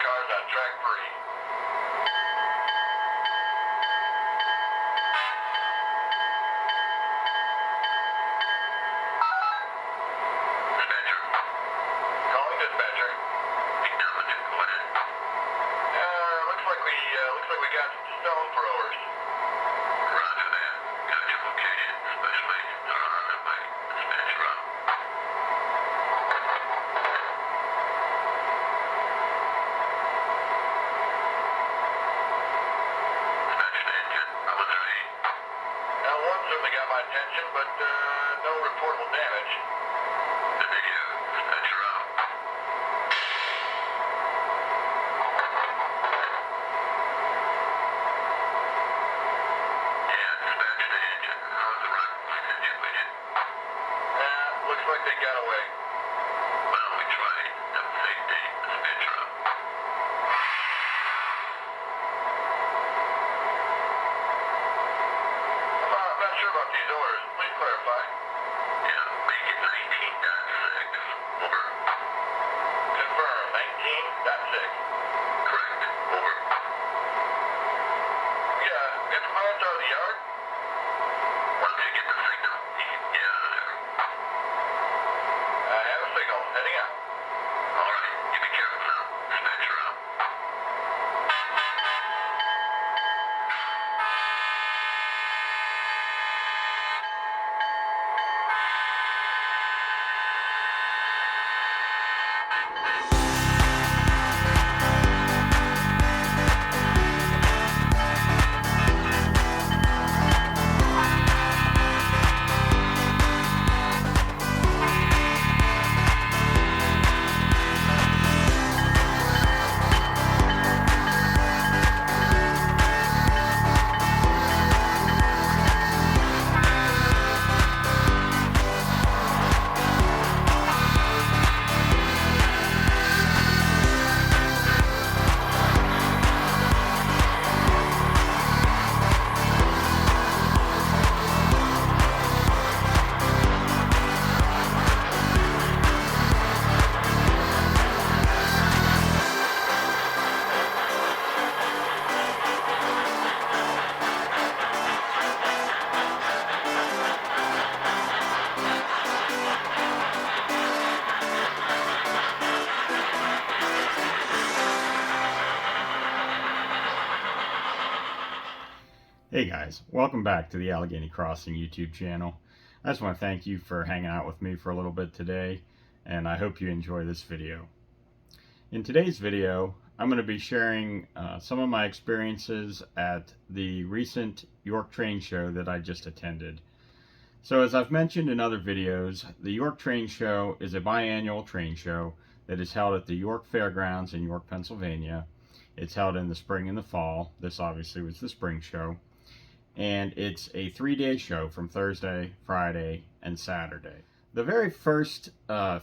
cars on track 3. Dispatcher. Calling dispatcher. Take down the 2, go ahead. Looks like we got some stone throwers. Roger that. Got you located. Special agents are on their way. Dispatcher up. Dispatcher engine. How was their aim? Now, one certainly got my attention, but no reportable damage. The video. Dispatcher out. Looks like they got away. Well, we tried. Have a safe day. Dispatcher up. I'm not sure about these orders. Please clarify. Yeah, make it 19.6. Over. Confirm. 19.6. Correct. Over. Yeah, get some roads out of the yard. Once you get the signal, you can get out of there. I have a signal. Heading out. All right. You be careful now. Dispatcher out. Hey guys, welcome back to the alleghenycrossing YouTube channel. I just want to thank you for hanging out with me for a little bit today, and I hope you enjoy this video. In today's video, I'm going to be sharing some of my experiences at the recent York Train Show that I just attended. So as I've mentioned in other videos, the York Train Show is a biannual train show that is held at the York Fairgrounds in York, Pennsylvania. It's held in the spring and the fall. This obviously was the spring show. And it's a 3-day show from Thursday, Friday, and Saturday. The very first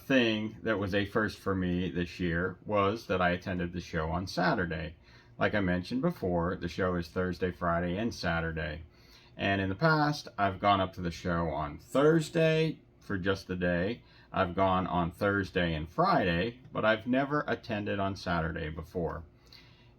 thing that was a first for me this year was that I attended the show on Saturday. Like I mentioned before, the show is Thursday, Friday, and Saturday. And in the past, I've gone up to the show on Thursday for just the day. I've gone on Thursday and Friday, but I've never attended on Saturday before.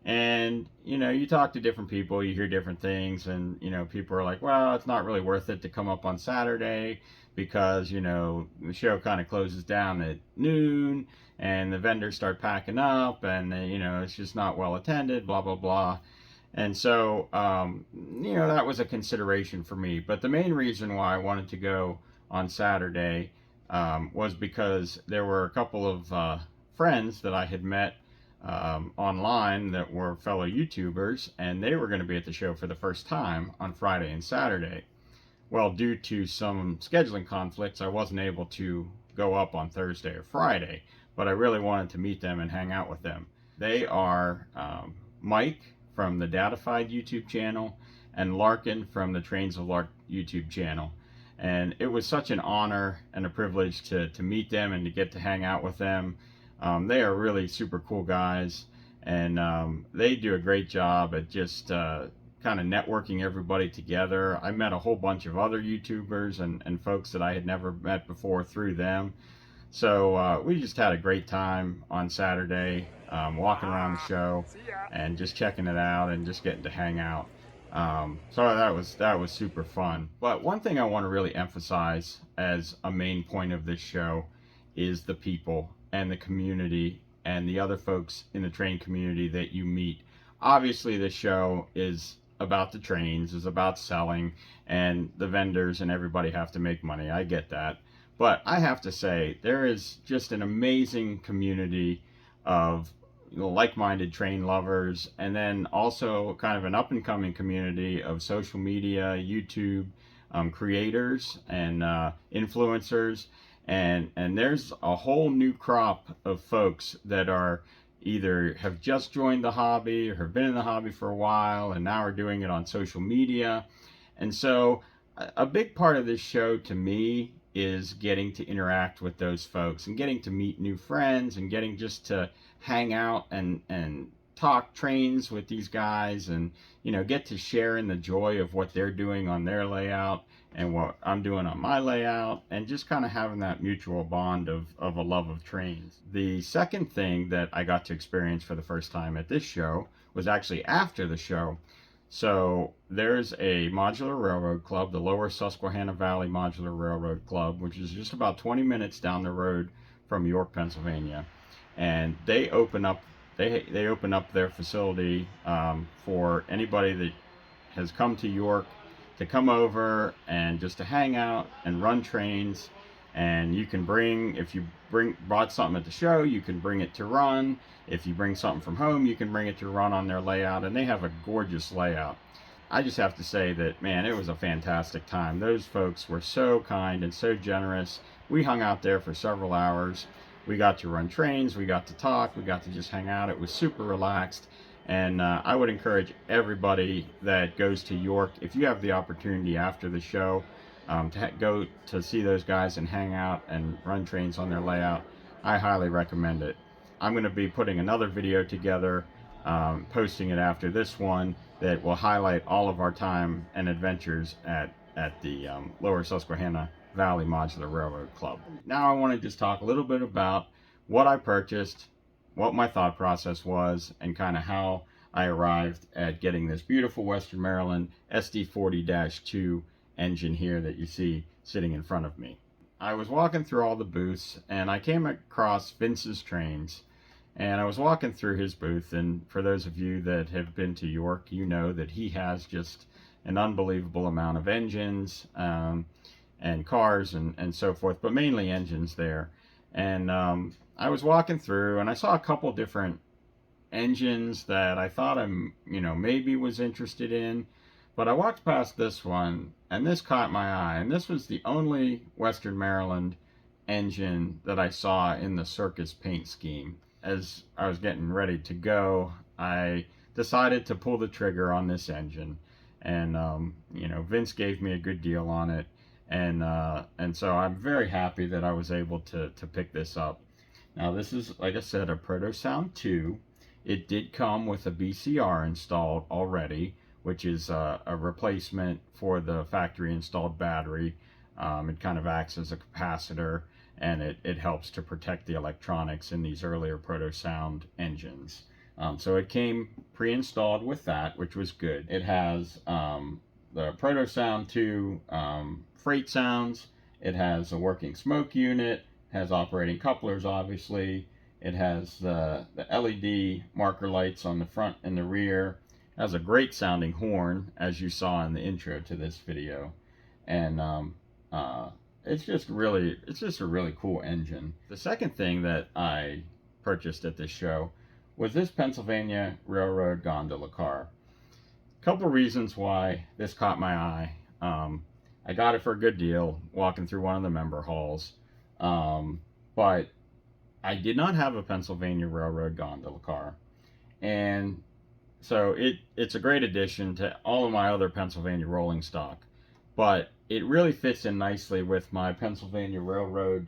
And, you know, you talk to different people, you hear different things, and, you know, people are like, well, it's not really worth it to come up on Saturday because, you know, the show kind of closes down at noon and the vendors start packing up and, you know, it's just not well attended, blah, blah, blah. And so, you know, that was a consideration for me. But the main reason why I wanted to go on Saturday was because there were a couple of friends that I had met online that were fellow YouTubers, and they were going to be at the show for the first time on Friday and Saturday. Well, due to some scheduling conflicts, I wasn't able to go up on Thursday or Friday, but I really wanted to meet them and hang out with them. They are Mike from the Datified YouTube channel and Larkin from the Trains of Lark YouTube channel. And it was such an honor and a privilege to meet them and to get to hang out with them. They are really super cool guys, and they do a great job at just kind of networking everybody together. I met a whole bunch of other YouTubers and folks that I had never met before through them. So we just had a great time on Saturday, walking around the show and just checking it out and just getting to hang out. So that was super fun. But one thing I want to really emphasize as a main point of this show is the people and the community and the other folks in the train community that you meet. Obviously, this show is about the trains, is about selling, and the vendors and everybody have to make money. I get that. But I have to say, there is just an amazing community of like-minded train lovers, and then also kind of an up-and-coming community of social media, YouTube creators and influencers, and there's a whole new crop of folks that are either have just joined the hobby or have been in the hobby for a while and now are doing it on social media. And so a big part of this show to me is getting to interact with those folks and getting to meet new friends and getting just to hang out and talk trains with these guys, and get to share in the joy of what they're doing on their layout and what I'm doing on my layout, and just kind of having that mutual bond of a love of trains. The second thing that I got to experience for the first time at this show was actually after the show. So there's a modular railroad club, the Lower Susquehanna Valley Modular Railroad Club, which is just about 20 minutes down the road from York, Pennsylvania, and they open up their facility for anybody that has come to York to come over and just to hang out and run trains. And you can bring, if you brought something at the show, you can bring it to run. If you bring something from home, you can bring it to run on their layout, and they have a gorgeous layout. I just have to say that, man, it was a fantastic time. Those folks were so kind and so generous. We hung out there for several hours. We got to run trains, we got to talk, we got to just hang out. It was super relaxed. And I would encourage everybody that goes to York, if you have the opportunity after the show, to go to see those guys and hang out and run trains on their layout. I highly recommend it. I'm going to be putting another video together, posting it after this one, that will highlight all of our time and adventures at the Lower Susquehanna Valley Modular Railroad Club. Now I want to just talk a little bit about what I purchased, what my thought process was, and kind of how I arrived at getting this beautiful Western Maryland SD40-2 engine here that you see sitting in front of me. I was walking through all the booths and I came across Vince's Trains, and I was walking through his booth, and for those of you that have been to York, you know that he has just an unbelievable amount of engines and cars and so forth, but mainly engines there. And I was walking through and I saw a couple different engines that I thought maybe was interested in, but I walked past this one and this caught my eye, and this was the only Western Maryland engine that I saw in the circus paint scheme. As I was getting ready to go, I decided to pull the trigger on this engine, and Vince gave me a good deal on it, and so I'm very happy that I was able to pick this up. Now this is, like I said, a Protosound 2. It did come with a BCR installed already, which is a replacement for the factory installed battery. It kind of acts as a capacitor, and it helps to protect the electronics in these earlier Protosound engines. So it came pre-installed with that, which was good. It has the Protosound 2 freight sounds. It has a working smoke unit, has operating couplers, obviously. It has the LED marker lights on the front and the rear. It has a great sounding horn, as you saw in the intro to this video. And it's just a really cool engine. The second thing that I purchased at this show was this Pennsylvania Railroad gondola car. A couple reasons why this caught my eye. I got it for a good deal walking through one of the member halls, but I did not have a Pennsylvania Railroad gondola car, and so it's a great addition to all of my other Pennsylvania rolling stock, but it really fits in nicely with my Pennsylvania Railroad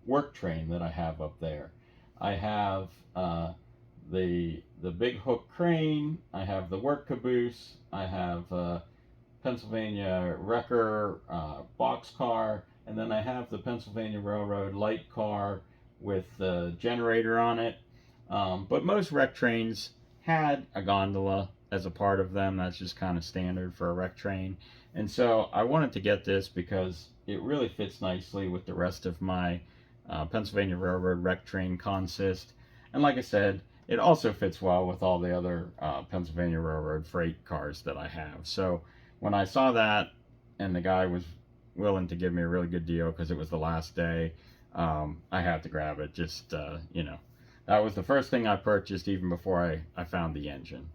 work train that I have up there. I have the big hook crane, I have the work caboose, I have Pennsylvania wrecker box car, and then I have the Pennsylvania Railroad light car with the generator on it. But most wreck trains had a gondola as a part of them. That's just kind of standard for a wreck train. And so I wanted to get this because it really fits nicely with the rest of my Pennsylvania Railroad wreck train consist. And like I said, it also fits well with all the other Pennsylvania Railroad freight cars that I have. So when I saw that, and the guy was willing to give me a really good deal because it was the last day, I had to grab it. Just, that was the first thing I purchased even before I found the engine.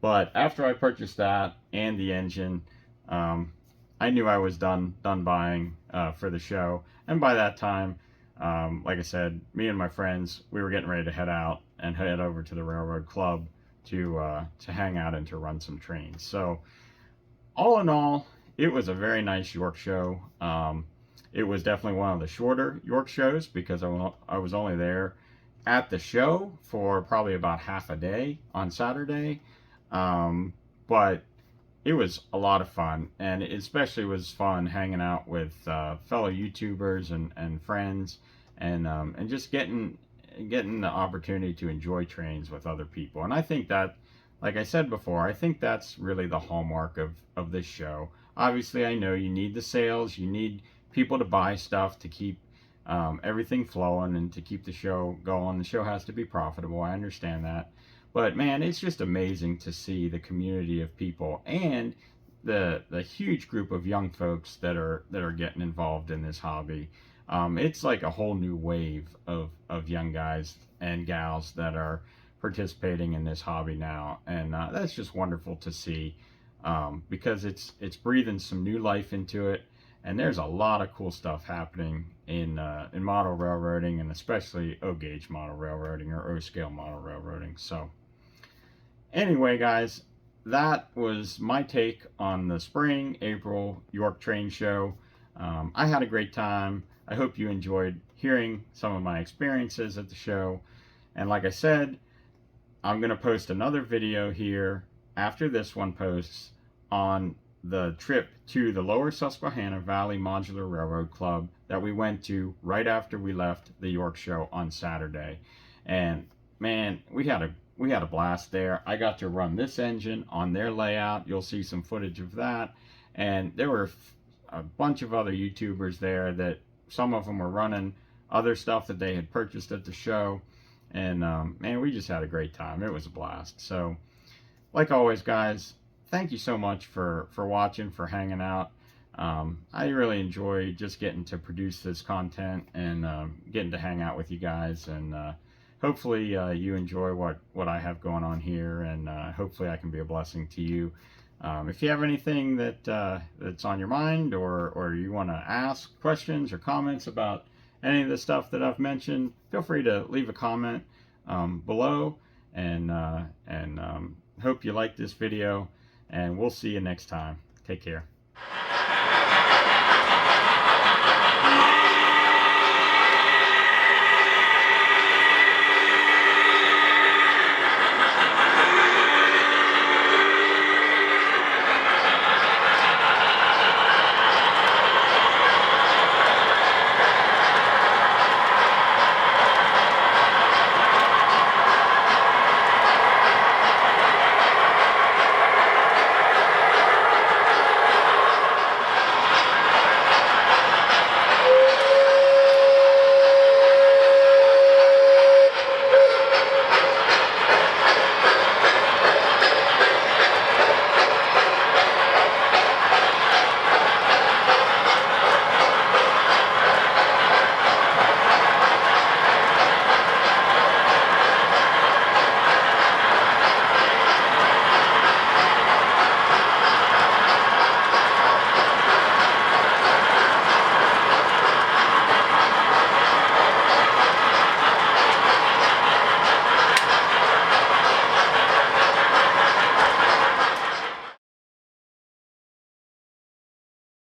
But after I purchased that and the engine, I knew I was done buying for the show. And by that time, like I said, me and my friends, we were getting ready to head out and head over to the Railroad Club to hang out and to run some trains. So all in all, it was a very nice York show. It was definitely one of the shorter York shows because I was only there at the show for probably about half a day on Saturday. But it was a lot of fun, and it especially was fun hanging out with fellow YouTubers and friends, and just getting the opportunity to enjoy trains with other people. And I think that, like I said before, I think that's really the hallmark of this show. Obviously, I know you need the sales, you need people to buy stuff to keep everything flowing and to keep the show going. The show has to be profitable. I understand that. But man, it's just amazing to see the community of people and the huge group of young folks that are getting involved in this hobby. It's like a whole new wave of young guys and gals that are participating in this hobby now, and that's just wonderful to see, because it's breathing some new life into it. And there's a lot of cool stuff happening in model railroading, and especially O-gauge model railroading or O-scale model railroading. So anyway, guys, that was my take on the spring April York Train Show. I had a great time. I hope you enjoyed hearing some of my experiences at the show. And like I said, I'm going to post another video here after this one posts on the trip to the Lower Susquehanna Valley Modular Railroad Club that we went to right after we left the York show on Saturday. And man, we had a blast there. I got to run this engine on their layout. You'll see some footage of that. And there were a bunch of other YouTubers there that some of them were running other stuff that they had purchased at the show. And man, we just had a great time. It was a blast. So like always, guys, thank you so much for watching, for hanging out. I really enjoy just getting to produce this content and getting to hang out with you guys. And hopefully you enjoy what I have going on here, and hopefully I can be a blessing to you. If you have anything that's on your mind, or you want to ask questions or comments about any of the stuff that I've mentioned, feel free to leave a comment below. And hope you like this video, and we'll see you next time. Take care.